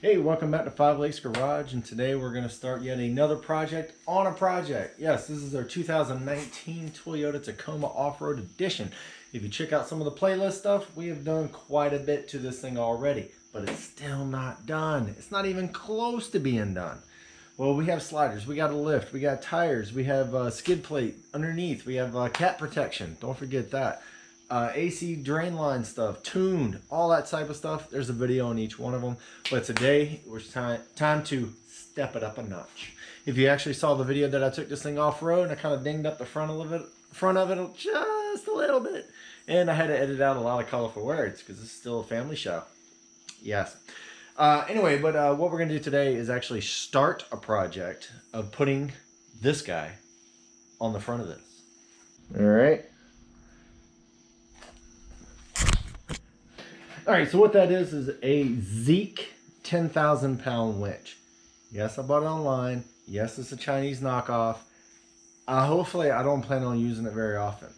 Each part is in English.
Hey, welcome back to Five Lakes Garage, and today we're going to start yet another project on a project. Yes, this is our 2019 Toyota Tacoma Off-Road Edition. If you check out some of the playlist stuff, we have done quite a bit to this thing already, but it's still not done. It's not even close to being done. Well, we have sliders, we got a lift, we got tires, we have a skid plate underneath, we have cat protection, don't forget that. AC drain line stuff, tuned, all that type of stuff. There's a video on each one of them. But today, it's time to step it up a notch. If you actually saw the video that I took this thing off-road, and I kind of dinged up the front of it just a little bit. And I had to edit out a lot of colorful words because it's still a family show. Yes. Anyway, but what we're going to do today is actually start a project of putting this guy on the front of this. All right. All right, so what that is a Zeak 10,000 pound winch. Yes, I bought it online. Yes, it's a Chinese knockoff. Hopefully, I don't plan on using it very often.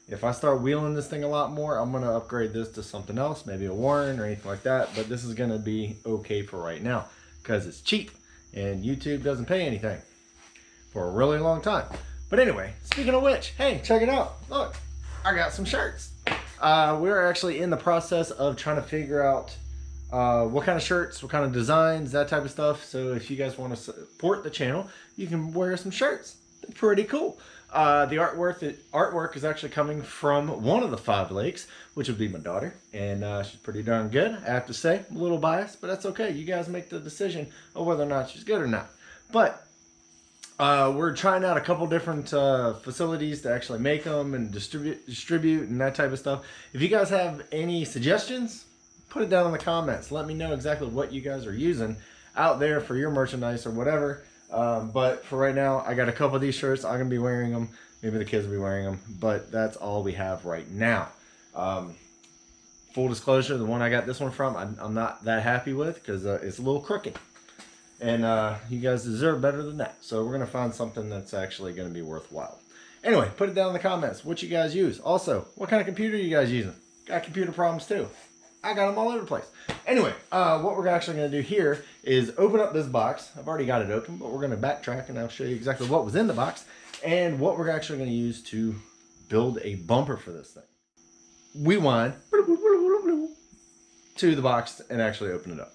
If I start wheeling this thing a lot more, I'm going to upgrade this to something else, maybe a Warren or anything like that. But this is going to be okay for right now because it's cheap and YouTube doesn't pay anything for a really long time. But anyway, speaking of which, hey, check it out. Look, I got some shirts. We're actually in the process of trying to figure out what kind of shirts, what kind of designs, that type of stuff. So if you guys want to support the channel, you can wear some shirts. They're pretty cool. The artwork is actually coming from one of the Five Lakes, which would be my daughter. And she's pretty darn good, I have to say. I'm a little biased, but that's okay. You guys make the decision of whether or not she's good or not. But we're trying out a couple different facilities to actually make them and distribute and that type of stuff. If you guys have any suggestions, put it down in the comments. Let me know exactly what you guys are using out there for your merchandise or whatever. But for right now, I got a couple of these shirts. I'm going to be wearing them. Maybe the kids will be wearing them. But that's all we have right now. Full disclosure, the one I got this one from, I'm not that happy with because it's a little crooked. And you guys deserve better than that. So we're going to find something that's actually going to be worthwhile. Anyway, put it down in the comments what you guys use. Also, what kind of computer are you guys using? Got computer problems too. I got them all over the place. Anyway, what we're actually going to do here is open up this box. I've already got it open, but we're going to backtrack and I'll show you exactly what was in the box and what we're actually going to use to build a bumper for this thing. We wind to the box and actually open it up.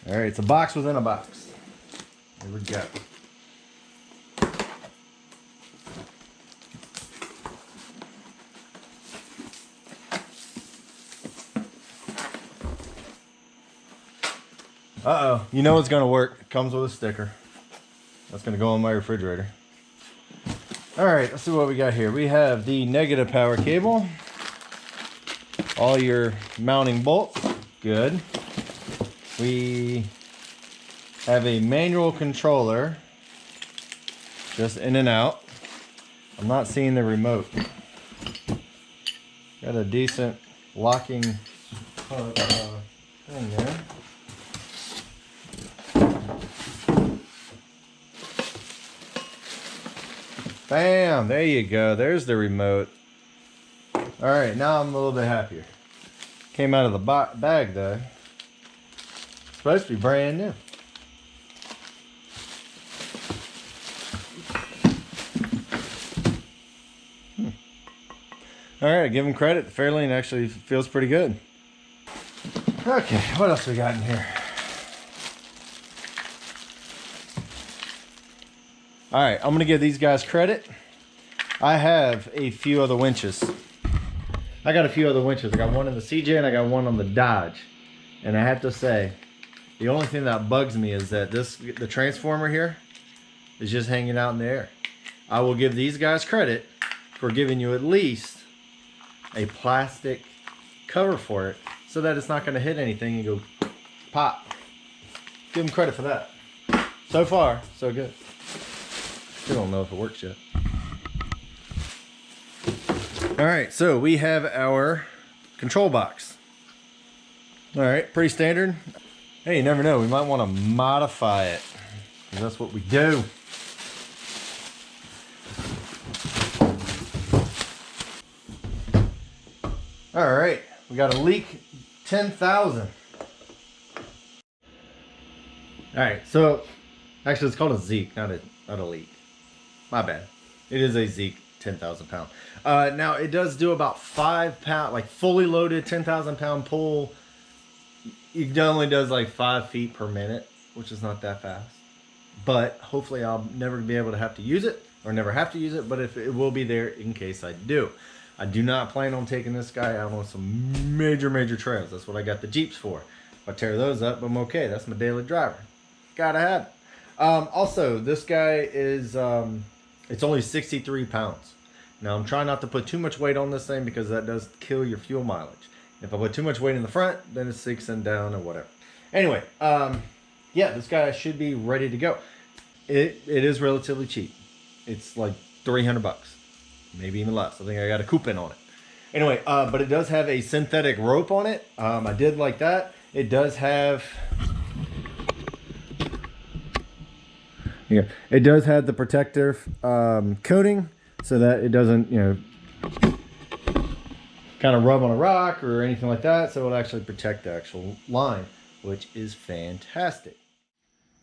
All right, it's a box within a box. Here we go. Uh-oh, you know it's gonna work. It comes with a sticker. That's gonna go on my refrigerator. All right, let's see what we got here. We have the negative power cable. All your mounting bolts, good. We have a manual controller, just in and out. I'm not seeing the remote. Got a decent locking thing there. Bam, there you go. There's the remote. All right, now I'm a little bit happier. Came out of the bag though. Supposed to be brand new. All right, give him credit. The Fairlane actually feels pretty good. Okay, what else we got in here? All right, I'm gonna give these guys credit. I have a few other winches. I got a few other winches. I got one in the CJ and I got one on the Dodge. And I have to say, the only thing that bugs me is that the transformer here is just hanging out in the air. I will give these guys credit for giving you at least a plastic cover for it so that it's not going to hit anything and go pop. Give them credit for that. So far, so good. Still don't know if it works yet. All right, so we have our control box. All right, pretty standard. Hey, you never know. We might want to modify it, because that's what we do. All right, we got a Leak 10,000. All right, so actually it's called a Zeak, not a leak. My bad. It is a Zeak 10,000 pound. Now it does do about 5 pound, like fully loaded 10,000 pound pull. It only does like 5 feet per minute, which is not that fast. But hopefully I'll never be able to have to use it, or never have to use it, but if it will be there in case I do. I do not plan on taking this guy out on some major trails. That's what I got the Jeeps for. If I tear those up, I'm okay. That's my daily driver. Gotta have it. Also, this guy is, it's only 63 pounds. Now, I'm trying not to put too much weight on this thing because that does kill your fuel mileage. If I put too much weight in the front, then it sinks in down or whatever. Anyway, yeah, this guy should be ready to go. It is relatively cheap. It's like 300 bucks, maybe even less. I think I got a coupon on it. Anyway, but it does have a synthetic rope on it. I did like that. It does have, yeah, it does have the protective coating so that it doesn't, you know, kind of rub on a rock or anything like that. So it'll actually protect the actual line, which is fantastic.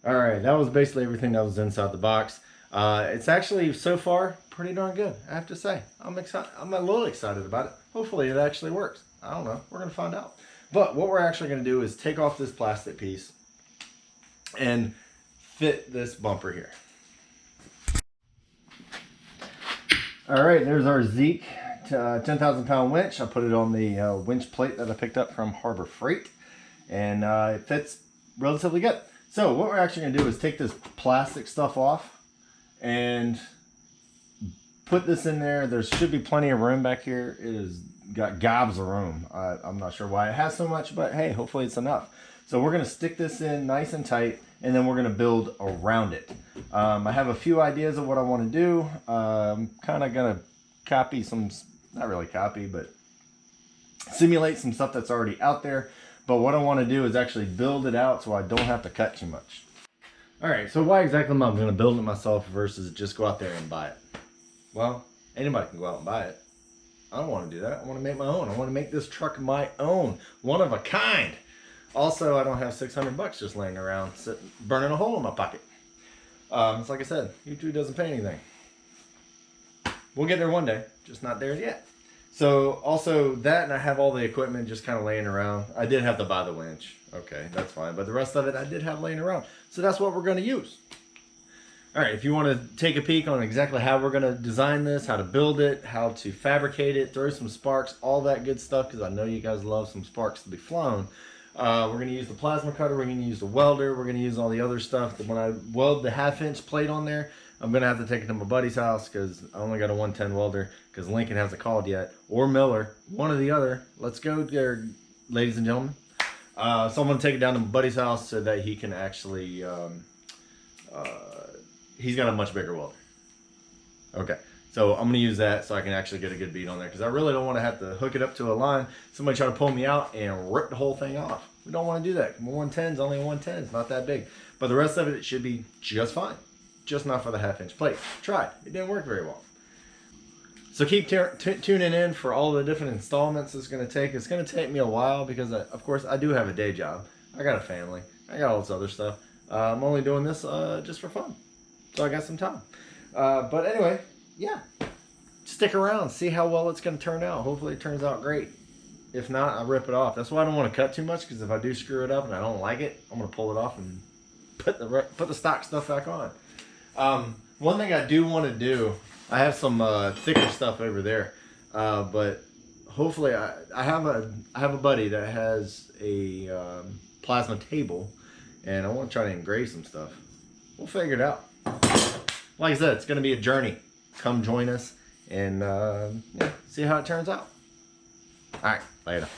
All right, that was basically everything that was inside the box. It's actually so far pretty darn good, I have to say. I'm excited. I'm a little excited about it. Hopefully it actually works. I don't know. We're gonna find out. But what we're actually gonna do is take off this plastic piece and fit this bumper here. All right, there's our Zeak 10,000 pound winch. I put it on the winch plate that I picked up from Harbor Freight, and it fits relatively good. So what we're actually gonna do is take this plastic stuff off and put this in there. There should be plenty of room back here. It has got gobs of room. I'm not sure why it has so much, but hey, hopefully it's enough. So we're gonna stick this in nice and tight, and then we're gonna build around it. I have a few ideas of what I wanna do. I'm kinda gonna copy some, not really copy, but simulate some stuff that's already out there. But what I wanna do is actually build it out so I don't have to cut too much. All right, so why exactly am I gonna build it myself versus just go out there and buy it? Well, anybody can go out and buy it. I don't wanna do that. I wanna make my own. I wanna make this truck my own, one of a kind. Also, I don't have 600 bucks just laying around burning a hole in my pocket. It's like I said, YouTube doesn't pay anything. We'll get there one day, just not there yet. So also that, and I have all the equipment just kind of laying around. I did have to buy the winch. Okay, that's fine. But the rest of it I did have laying around. So that's what we're going to use. All right, if you want to take a peek on exactly how we're going to design this, how to build it, how to fabricate it, throw some sparks, all that good stuff, because I know you guys love some sparks to be flown. We're going to use the plasma cutter, we're going to use the welder, we're going to use all the other stuff. When I weld the 1/2-inch plate on there, I'm going to have to take it to my buddy's house because I only got a 110 welder because Lincoln hasn't called yet, or Miller, one or the other. Let's go there, ladies and gentlemen. So I'm going to take it down to my buddy's house so that he can actually, he's got a much bigger welder. Okay, so I'm going to use that so I can actually get a good bead on there because I really don't want to have to hook it up to a line, somebody try to pull me out and rip the whole thing off. We don't want to do that. My 110 is only a 110, it's not that big. But the rest of it should be just fine. Just not for the 1/2-inch plate. Tried. It didn't work very well. So keep tuning in for all the different installments it's going to take. It's going to take me a while because, of course, I do have a day job. I got a family. I got all this other stuff. I'm only doing this just for fun. So I got some time. But anyway, yeah. Stick around. See how well it's going to turn out. Hopefully it turns out great. If not, I'll rip it off. That's why I don't want to cut too much because if I do screw it up and I don't like it, I'm going to pull it off and put the stock stuff back on. One thing I do want to do, I have some thicker stuff over there, but hopefully I have a buddy that has a plasma table, and I want to try to engrave some stuff. We'll figure it out. Like I said, it's going to be a journey. Come join us and yeah, see how it turns out. All right, later.